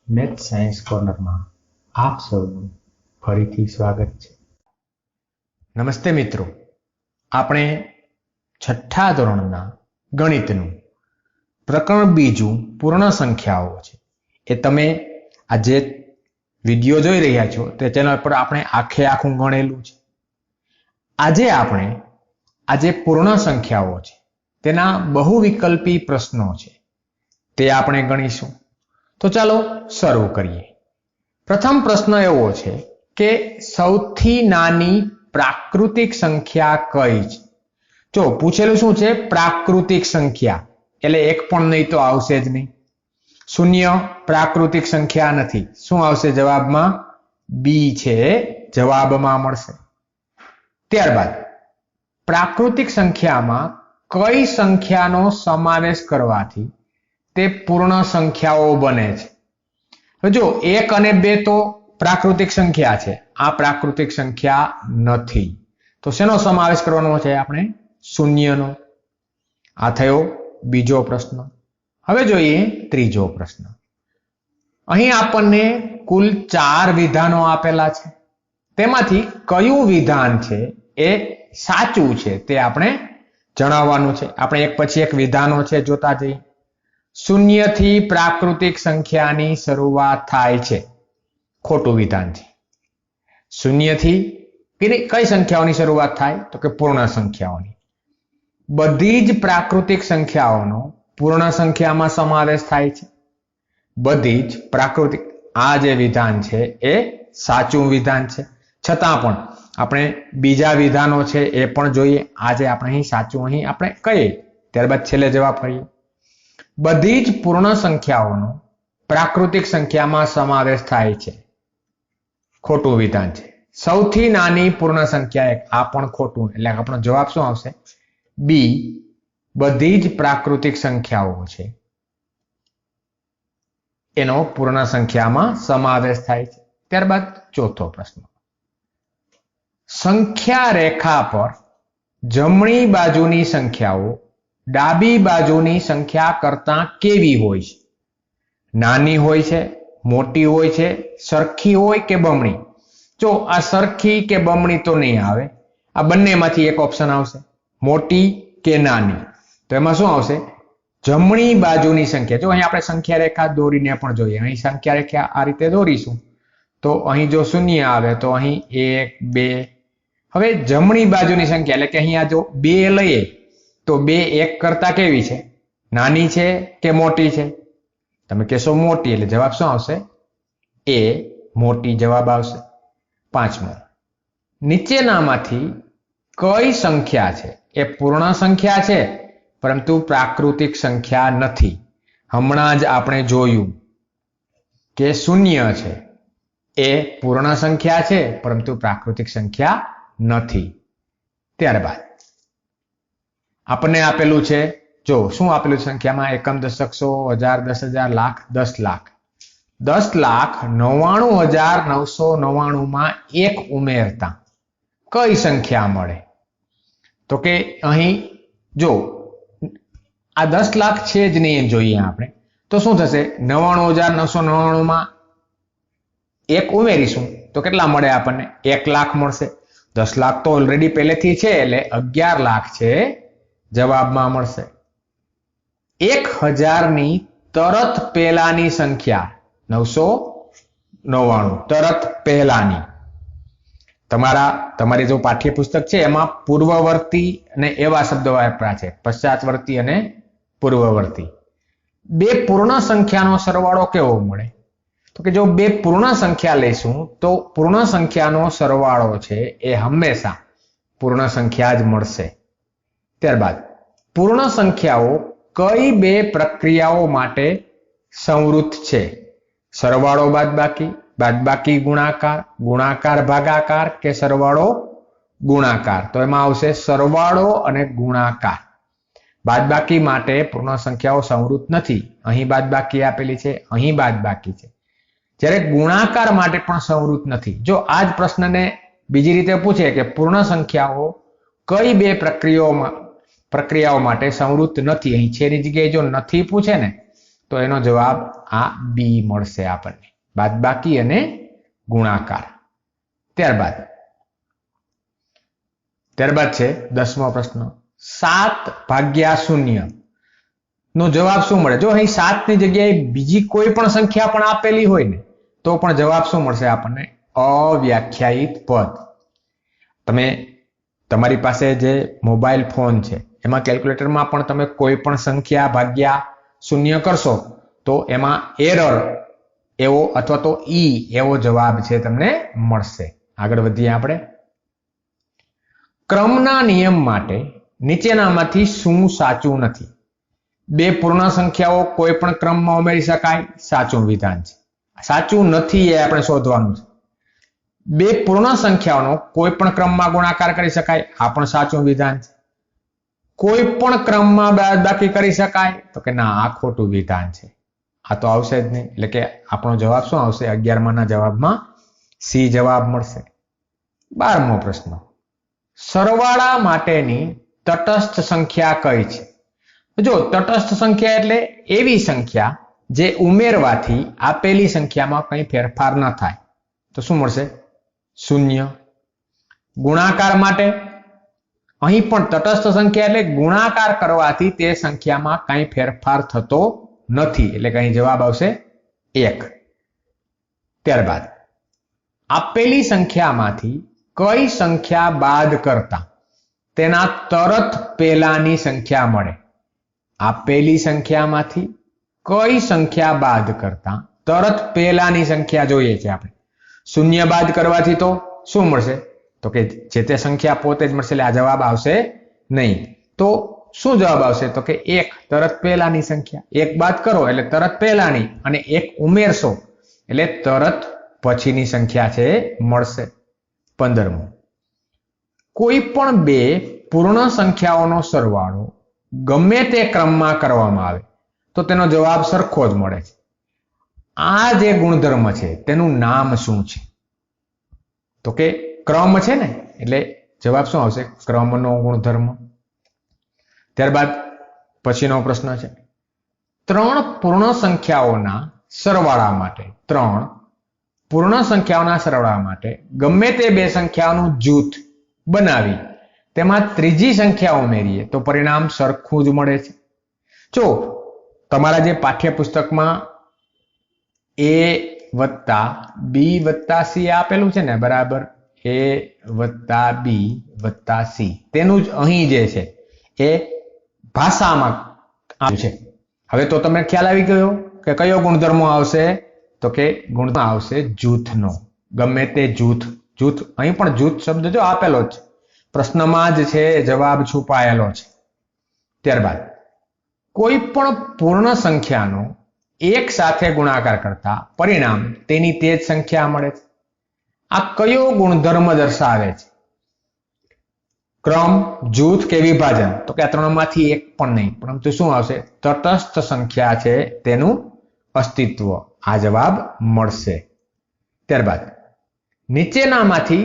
Math science કોર્નરમાં આપ સૌનું ફરીથી સ્વાગત છે. નમસ્તે મિત્રો, આપણે છઠ્ઠા ધોરણના ગણિતનું પ્રકરણ બીજું પૂર્ણ સંખ્યાઓ છે એ તમે આ જે વિડીયો જોઈ રહ્યા છો તે ચેનલ પર આપણે આખું ગણેલું છે. આજે આપણે આ જે પૂર્ણ સંખ્યાઓ છે તેના બહુવિકલ્પી પ્રશ્નો છે તે આપણે ગણીશું. તો ચાલો શરૂ કરીએ. પ્રથમ પ્રશ્ન એવો છે કે સૌથી નાની પ્રાકૃતિક સંખ્યા કઈ છે? જો પૂછેલું શું છે? પ્રાકૃતિક સંખ્યા, એટલે એક પણ નહીં તો આવશે જ નહીં. શૂન્ય પ્રાકૃતિક સંખ્યા નથી. શું આવશે જવાબમાં? બી છે, જવાબમાં મળશે. ત્યારબાદ પ્રાકૃતિક સંખ્યામાં કઈ સંખ્યાનો સમાવેશ કરવાથી તે પૂર્ણ સંખ્યાઓ બને છે? જો 1 અને 2 તો પ્રાકૃતિક સંખ્યા છે, આ પ્રાકૃતિક સંખ્યા નથી. તો શેનો સમાવેશ કરવાનો છે? આપણે શૂન્યનો. આ થયો બીજો પ્રશ્ન. હવે જોઈએ ત્રીજો પ્રશ્ન. અહીં આપણને કુલ 4 વિધાનો આપેલા છે. તેમાંથી કયું વિધાન છે એ સાચું છે તે આપણે જણાવવાનું છે. આપણે એક પછી એક વિધાનો છે જોતા જઈએ. શૂન્યથી પ્રાકૃતિક સંખ્યાની શરૂઆત થાય છે, ખોટું વિધાન છે. શૂન્યથી કઈ સંખ્યાઓની શરૂઆત થાય? તો કે પૂર્ણ સંખ્યાઓની. બધી જ પ્રાકૃતિક સંખ્યાઓનો પૂર્ણ સંખ્યામાં સમાવેશ થાય છે. બધી જ પ્રાકૃતિક, આ જે વિધાન છે એ સાચું વિધાન છે. છતાં પણ આપણે બીજા વિધાનો છે એ પણ જોઈએ. આજે આપણે અહીં સાચું અહીં આપણે કહીએ, ત્યારબાદ છેલ્લે જવાબ કહીએ. બધી જ પૂર્ણ સંખ્યાઓનો પ્રાકૃતિક સંખ્યામાં સમાવેશ થાય છે, ખોટું વિધાન છે. સૌથી નાની પૂર્ણ સંખ્યા 1, આ પણ ખોટું. એટલે આપણો જવાબ શું આવશે? બી, બધી જ પ્રાકૃતિક સંખ્યાઓ છે એનો પૂર્ણ સંખ્યામાં સમાવેશ થાય છે. ત્યારબાદ ચોથો પ્રશ્ન. સંખ્યા રેખા પર જમણી બાજુની સંખ્યાઓ ડાબી બાજુની સંખ્યા કરતા કેવી હોય છે? નાની હોય છે, મોટી હોય છે, સરખી હોય કે બમણી? જો આ સરખી કે બમણી તો નહીં આવે, આ બંનેમાંથી એક ઓપ્શન આવશે, મોટી કે નાની. તો એમાં શું આવશે? જમણી બાજુની સંખ્યા. જો અહીં આપણે સંખ્યા રેખા દોરીને પણ જોઈએ. અહીં સંખ્યા રેખા આ રીતે દોરીશું તો અહીં જો શૂન્ય આવે તો અહીં 1, 2. હવે જમણી બાજુની સંખ્યા એટલે કે અહીંયા જો 2 લઈએ તો 2 1 કરતા કેવી છે? નાની છે કે મોટી છે? તમે કહેશો મોટી, એટલે જવાબ શું આવશે? એ, મોટી જવાબ આવશે. પાંચમો. નીચેનામાંથી કઈ સંખ્યા છે એ પૂર્ણ સંખ્યા છે પરંતુ પ્રાકૃતિક સંખ્યા નથી? હમણાં જ આપણે જોયું કે શૂન્ય છે એ પૂર્ણ સંખ્યા છે પરંતુ પ્રાકૃતિક સંખ્યા નથી. ત્યારબાદ આપણને આપેલું છે, જો શું આપેલું સંખ્યામાં? એકમ, દશક, 100, 1000, 10,000, લાખ, 10 લાખ. 10,99,999 માં 1 ઉમેરતા કઈ સંખ્યા મળે? તો કે અહીં જો આ 10 લાખ છે જ નહીં એમ જોઈએ આપણે, તો શું થશે? 99,999 માં 1 ઉમેરીશું તો કેટલા મળે આપણને? 1 લાખ મળશે. 10 લાખ તો ઓલરેડી પહેલેથી છે એટલે 11 લાખ છે જવાબમાં મળશે. 1000 ની તરત પહેલાની સંખ્યા 999, તરત પહેલાની. તમારી જો પાઠ્યપુસ્તક છે એમાં પૂર્વવર્તી અને એવા શબ્દો વાપર્યા છે, પશ્ચાતવર્તી અને પૂર્વવર્તી. 2 પૂર્ણ સંખ્યાનો સરવાળો કેવો મળે? તો કે જો 2 પૂર્ણ સંખ્યા લઈશું તો પૂર્ણ સંખ્યાનો સરવાળો છે એ હંમેશા પૂર્ણ સંખ્યા જ મળશે. ત્યારબાદ પૂર્ણ સંખ્યાઓ કઈ 2 પ્રક્રિયાઓ માટે સંવૃત છે? સરવાળો બાદબાકી, બાદબાકી ગુણાકાર, ગુણાકાર ભાગાકાર કે સરવાળો ગુણાકાર? તો એમાં આવશે સરવાળો અને ગુણાકાર. બાદબાકી માટે પૂર્ણ સંખ્યાઓ સંવૃત નથી. અહીં બાદબાકી આપેલી છે, અહીં બાદબાકી છે. જ્યારે ગુણાકાર માટે પણ સંવૃત નથી. જો આ જ પ્રશ્નને બીજી રીતે પૂછે કે પૂર્ણ સંખ્યાઓ કઈ 2 પ્રક્રિયાઓ માટે સંવૃત નથી, અહીં છેની જગ્યાએ જો નથી પૂછે ને તો એનો જવાબ આ બી મળશે આપણને, બાદબાકી અને ગુણાકાર. ત્યારબાદ છે 10મો પ્રશ્ન, 7/0 નો જવાબ શું મળે? જો અહીં 7 ની જગ્યાએ બીજી કોઈ પણ સંખ્યા પણ આપેલી હોય ને તો પણ જવાબ શું મળશે આપણને? અવ્યાખ્યાયિત પદ. તમે તમારી પાસે જે મોબાઈલ ફોન છે એમાં કેલ્ક્યુલેટરમાં પણ તમે કોઈ પણ સંખ્યા ભાગ્યા 0 કરશો તો એમાં એરર એવો અથવા તો ઈ એવો જવાબ છે તમને મળશે. આગળ વધીએ આપણે. ક્રમના નિયમ માટે નીચેનામાંથી શું સાચું નથી? 2 પૂર્ણ સંખ્યાઓ કોઈ પણ ક્રમમાં ઉમેરી શકાય, સાચું વિધાન છે. સાચું નથી એ આપણે શોધવાનું છે. 2 પૂર્ણ સંખ્યાઓનો કોઈ પણ ક્રમમાં ગુણાકાર કરી શકાય, આ પણ સાચું વિધાન છે. કોઈ પણ ક્રમમાં બાદબાકી કરી શકાય, તો કે ના, આ ખોટું વિધાન છે. આ તો આવશે જ નહીં. એટલે કે આપણો જવાબ શું આવશે? 11માના જવાબમાં સી જવાબ મળશે. 12મો પ્રશ્ન, સરવાળા માટેની તટસ્થ સંખ્યા કઈ છે? જો તટસ્થ સંખ્યા એટલે એવી સંખ્યા જે ઉમેરવાથી આપેલી સંખ્યામાં કંઈ ફેરફાર ન થાય, તો શું મળશે? 0. ગુણાકાર માટે અહીં પણ તટસ્થ સંખ્યા એટલે ગુણાકાર કરવાથી તે સંખ્યામાં કંઈ ફેરફાર થતો નથી, એટલે કે અહીં જવાબ આવશે 1. ત્યારબાદ આપેલી સંખ્યામાંથી કઈ સંખ્યા બાદ કરતા તેના તરત પહેલાની સંખ્યા મળે? આપેલી સંખ્યામાંથી કઈ સંખ્યા બાદ કરતા તરત પહેલાની સંખ્યા જોઈએ છે આપણે. 0 બાદ કરવાથી તો શું મળશે? તો કે જે તે સંખ્યા પોતે જ મળશે, એટલે આ જવાબ આવશે નહીં. તો શું જવાબ આવશે? તો કે 1, તરત પહેલાની સંખ્યા. 1 બાદ કરો એટલે તરત પહેલાની, અને 1 ઉમેરશો એટલે તરત પછીની સંખ્યા છે મળશે. 15મો, કોઈ પણ 2 પૂર્ણ સંખ્યાઓનો સરવાળો ગમે તે ક્રમમાં કરવામાં આવે તો તેનો જવાબ સરખો જ મળે છે. આ જે ગુણધર્મ છે તેનું નામ શું છે? તો કે ક્રમ છે ને, એટલે જવાબ શું આવશે? ક્રમનો ગુણધર્મ. ત્યારબાદ પછીનો પ્રશ્ન છે, 3 પૂર્ણ સંખ્યાઓના સરવાળા માટે 3 પૂર્ણ સંખ્યાઓના સરવાળા માટે ગમે તે 2 સંખ્યાઓનું જૂથ બનાવી તેમાં ત્રીજી સંખ્યા ઉમેરીએ તો પરિણામ સરખું જ મળે છે. જો તમારા જે પાઠ્યપુસ્તકમાં a + b + c આપેલું છે ને, બરાબર, a + b + c, તેનું જ અહીં જે છે એ ભાષામાં આવ્યું છે. હવે તો તમને ખ્યાલ આવી ગયો કે કયો ગુણધર્મ આવશે? તો કે ગુણધર્મ આવશે જૂથનો. ગમે તે જૂથ. અહીં પણ જૂથ શબ્દ જો આપેલો છે, પ્રશ્નમાં જ છે, જવાબ છુપાયેલો છે. ત્યારબાદ કોઈ પણ પૂર્ણ સંખ્યાનો 1 સાથે ગુણાકાર કરતા પરિણામ તેની તે જ સંખ્યા મળે છે. આ કયો ગુણધર્મ દર્શાવે છે? ક્રમ, જૂથ કે વિભાજન? તો કે આ 3માંથી એક પણ નહીં, પરંતુ શું આવશે? તટસ્થ સંખ્યા છે તેનું અસ્તિત્વ. આ જવાબ મળશે. ત્યારબાદ નીચેનામાંથી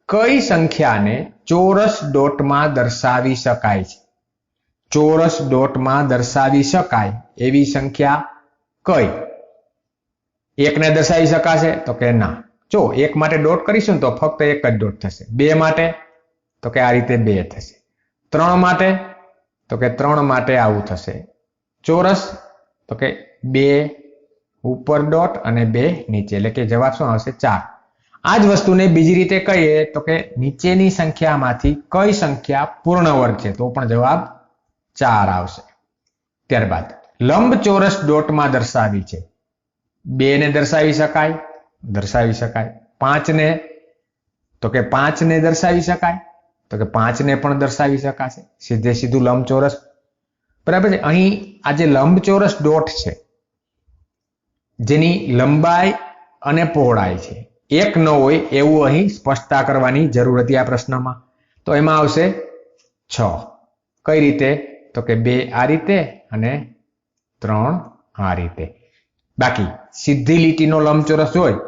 કઈ સંખ્યાને ચોરસ ડોટમાં દર્શાવી શકાય છે? ચોરસ ડોટમાં દર્શાવી શકાય એવી સંખ્યા કઈ? 1 ને દર્શાવી શકાશે? તો કે ના. જો 1 માટે ડોટ કરીશું તો ફક્ત 1 જ ડોટ થશે. 2 માટે? તો કે આ રીતે 2 થશે. 3 માટે? તો કે 3 માટે આવું થશે. ચોરસ? તો કે 2 ઉપર ડોટ અને 2 નીચે, એટલે કે જવાબ શું આવશે? 4. આ જ વસ્તુને બીજી રીતે કહીએ તો કે નીચેની સંખ્યામાંથી કઈ સંખ્યા પૂર્ણ વર્ગ છે? તો પણ જવાબ 4 આવશે. ત્યારબાદ લંબચોરસ ડોટમાં દર્શાવી છે. 2 ને દર્શાવી શકાય? દર્શાવી શકાય. 5 ને? તો કે 5 ને દર્શાવી શકાય? તો કે 5 ને પણ દર્શાવી શકાશે. સીધું લંબચોરસ, બરાબર છે. અહીં આ જે લંબચોરસ ડોટ છે જેની લંબાઈ અને પહોળાઈ છે 1 ન હોય એવું અહીં સ્પષ્ટતા કરવાની જરૂર હતી આ પ્રશ્નમાં. તો એમાં આવશે 6. કઈ રીતે? તો કે 2 આ રીતે અને 3 આ રીતે. બાકી સીધી લીટીનો લંબચોરસ હોય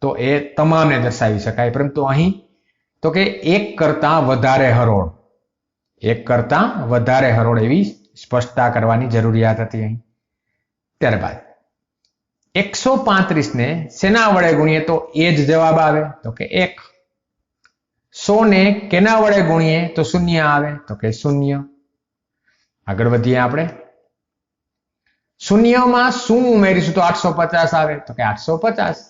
તો એ તમામને દર્શાવી શકાય, પરંતુ અહીં તો કે 1 કરતાં વધારે હરોળ, 1 કરતાં વધારે હરોળ એવી સ્પષ્ટતા કરવાની જરૂરિયાત હતી અહીં. ત્યારબાદ 135 ને શેના વડે ગુણીએ તો એ જ જવાબ આવે તો કે 1. 100 ને કેના વડે ગુણીએ તો શૂન્ય આવે તો કે 0. આગળ વધીએ આપણે. શૂન્યમાં શું ઉમેરીશું તો 850 આવે તો કે 850.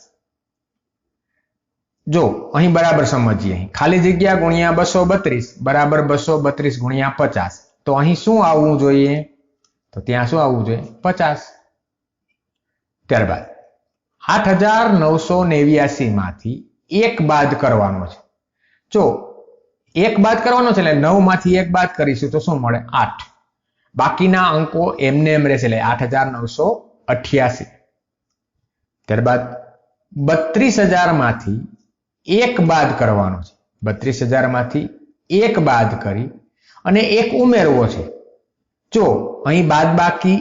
જો અહીં બરાબર સમજીએ, ખાલી જગ્યા ગુણ્યા 232 બરાબર 232 ગુણ્યા 50. તો અહીં શું આવવું જોઈએ તો ત્યાં શું આવવું જોઈએ 50. ત્યારબાદ 8989 માંથી 1 બાદ કરવાનો છે. જો 1 બાદ કરવાનો છે એટલે 9 માંથી 1 બાદ કરીશું તો શું મળે 8. બાકીના અંકો એમને એમ રહેશે એટલે 8988. ત્યારબાદ 32000 માંથી 1 બાદ કરવાનો છે. 32000 માંથી 1 બાદ કરી અને 1 ઉમેરવો છે. જો અહીં બાદ બાકી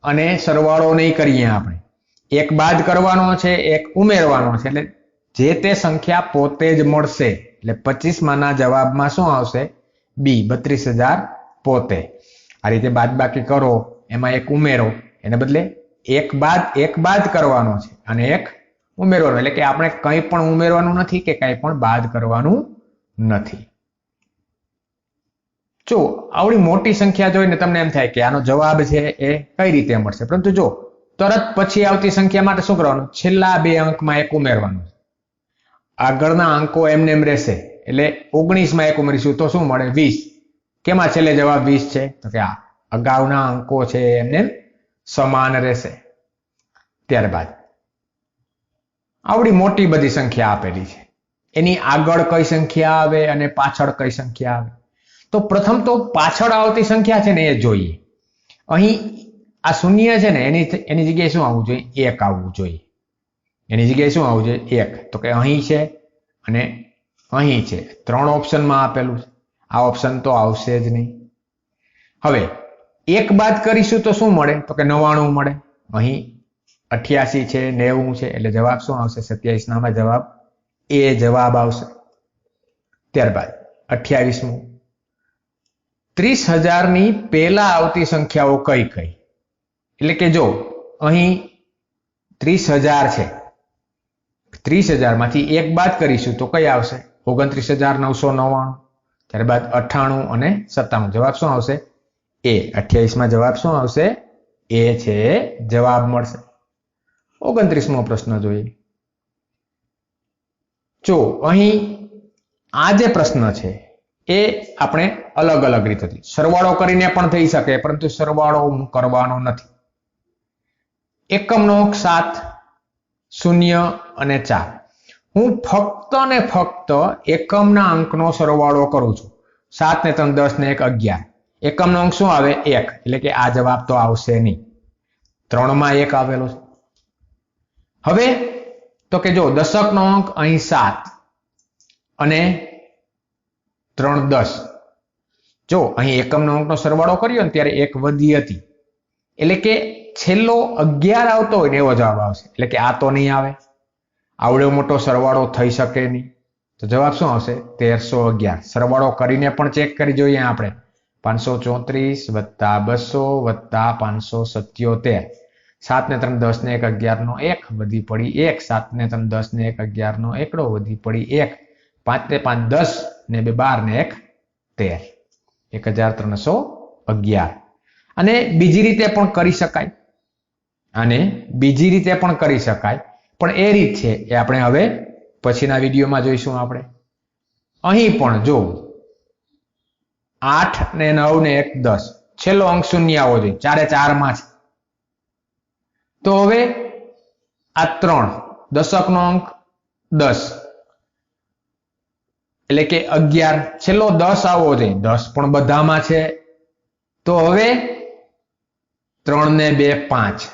અને સરવાળો નહીં કરીએ આપણે, 1 બાદ કરવાનો છે 1 ઉમેરવાનો છે એટલે જે તે સંખ્યા પોતે જ મળશે. એટલે 25 માના જવાબમાં શું આવશે બી 32000 પોતે. આ રીતે બાદ બાકી કરો એમાં 1 ઉમેરો, એને બદલે 1 બાદ કરવાનો છે અને 1 ઉમેરવાનો. એટલે કે આપણે કંઈ પણ ઉમેરવાનું નથી કે કંઈ પણ બાદ કરવાનું નથી. જો આવડી મોટી સંખ્યા જોઈને તમને એમ થાય કે આનો જવાબ છે એ કઈ રીતે મળશે, પરંતુ જો તરત પછી આવતી સંખ્યા માટે શું કરવાનું, છેલ્લા 2 અંકમાં 1 ઉમેરવાનું. આગળના અંકો એમને એમ રહેશે એટલે 19 માં 1 ઉમેરીશું તો શું મળે 20. કેમાં છેલ્લે જવાબ 20 છે તો કે આ અગાઉના અંકો છે એમને સમાન રહેશે. ત્યારબાદ આવડી મોટી બધી સંખ્યા આપેલી છે, એની આગળ કઈ સંખ્યા આવે અને પાછળ કઈ સંખ્યા આવે. તો પ્રથમ તો પાછળ આવતી સંખ્યા છે ને એ જોઈએ. અહીં આ શૂન્ય છે ને એની જગ્યાએ શું આવવું જોઈએ 1 આવવું જોઈએ. એની જગ્યાએ શું આવવું જોઈએ 1. તો કે અહીં છે અને અહીં છે, 3 ઓપ્શનમાં આપેલું છે. આ ઓપ્શન તો આવશે જ નહીં. હવે 1 બાદ કરીશું તો શું મળે તો કે 99 મળે. અહીં 88 છે 90 છે એટલે જવાબ શું આવશે 27 નામાં જવાબ એ જવાબ આવશે. ત્યારબાદ 28મું, 30000 ની પહેલા આવતી સંખ્યાઓ કઈ કઈ. એટલે કે જો અહીં 30000 છે, 30000 માંથી 1 બાદ કરીશું તો કઈ આવશે 29999. ત્યારબાદ 98 અને 97 જવાબ શું આવશે એ. 28 માં જવાબ શું આવશે એ છે જવાબ મળશે. 29મો પ્રશ્ન જોઈએ. જો અહીં આ જે પ્રશ્ન છે એ આપણે અલગ અલગ રીતથી સરવાળો કરીને પણ થઈ શકે, પરંતુ સરવાળો હું કરવાનો નથી. એકમનો અંક 7, 0 અને 4. હું ફક્ત ને ફક્ત એકમના અંકનો સરવાળો કરું છું. 7 ને 3 10 ને 1 11. એકમનો અંક શું આવે 1, એટલે કે આ જવાબ તો આવશે નહીં. 3 માં 1 આવેલો છે. હવે તો કે જો દશકનો અંક અહીં 7 અને 3 10. જો અહીં એકમનો અંકનો સરવાળો કર્યો ને ત્યારે 1 વધી હતી, એટલે કે છેલ્લો 11 આવતો હોય ને એવો જવાબ આવશે. એટલે કે આ તો નહીં આવે, આવડો મોટો સરવાળો થઈ શકે નહીં. તો જવાબ શું આવશે 1311. સરવાળો કરીને પણ ચેક કરી જોઈએ આપણે. 534 વત્તા 200 વત્તા 577. 7 ને 3 10 ને 1 11 નો 1 વધી પડી 1. 7 ને 3 10 ને 1 11 નો 1 વધી પડી 1. 5 ને 5 10 ને 2 12 ને 1 13. 1311. અને બીજી રીતે પણ કરી શકાય, અને બીજી રીતે પણ કરી શકાય, પણ એ રીત છે એ આપણે હવે પછીના વિડીયોમાં જોઈશું. આપણે અહીં પણ જો 8 ને 9 ને 1 10, છેલ્લો અંક શૂન્ય આવવો જોઈએ, 4 એ 4 માં છે. તો હવે આ 3 દશકનો અંક 10 એટલે કે 11, છેલ્લો 10 આવવો જોઈએ, 10 પણ બધામાં છે. તો હવે 3 ને 2 5,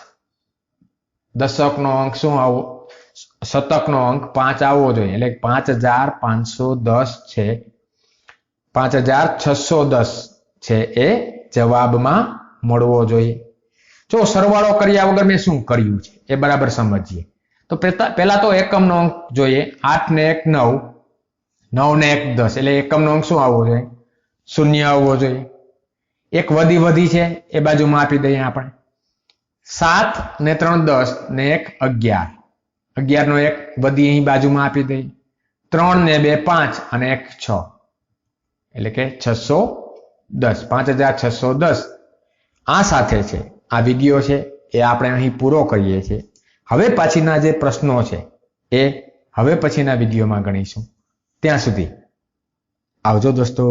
દશકનો અંક શું આવો, શતકનો અંક 5 આવવો જોઈએ, એટલે 5510 છે, 5610 છે એ જવાબમાં મળવો જોઈએ. જો સરવાળો કર્યા વગર મેં શું કર્યું છે એ બરાબર સમજીએ. તો પહેલા તો એકમનો અંક જોઈએ. 8 ને 1 9, 9 ને 1 10, એટલે એકમનો અંક શું આવવો જોઈએ 0 આવવો જોઈએ. એક વધી છે એ બાજુમાં આપી દઈએ આપણે. 7 ને 3 10 ને 1 11. 11 નો 1 વધી અહીં બાજુમાં આપી દઈ. 3 ને 2 5 અને 1 6 એટલે કે 610 5610. આ સાથે છે આ વિડીયો છે એ આપણે અહીં પૂરો કરીએ છીએ. હવે પછીના જે પ્રશ્નો છે એ હવે પછીના વિડીયોમાં ગણીશું. ત્યાં સુધી આવજો દોસ્તો.